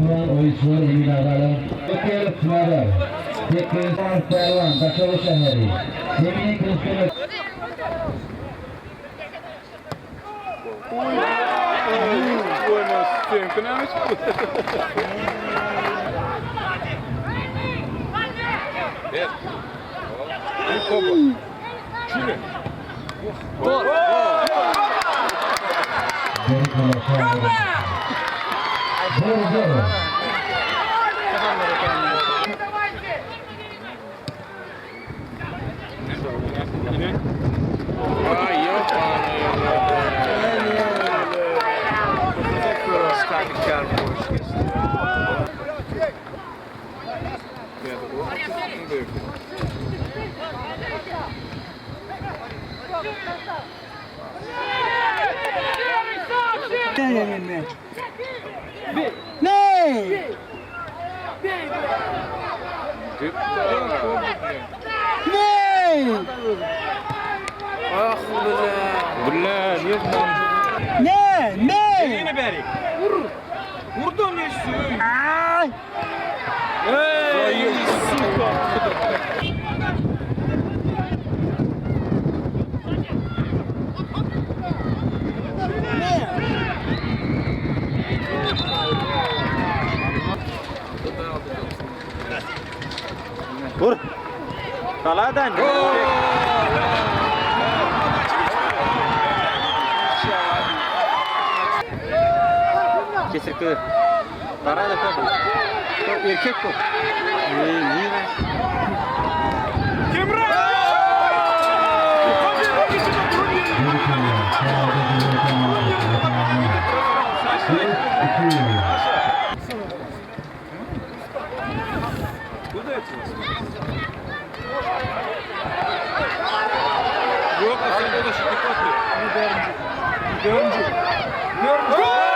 yapılan oyuncular Emin Ağalar, Türkiye Merw, Tekrar Pervan, Kaşalı Şehri, Emin'in kılıçları. Gol! Vurdum yeşil. Vur. Kaladan. Kesir kır. Para da kır. Erkek bu. Niye lan? Kimra! Yok, aslında da şu dikkatli. Dördüncü. Dördüncü.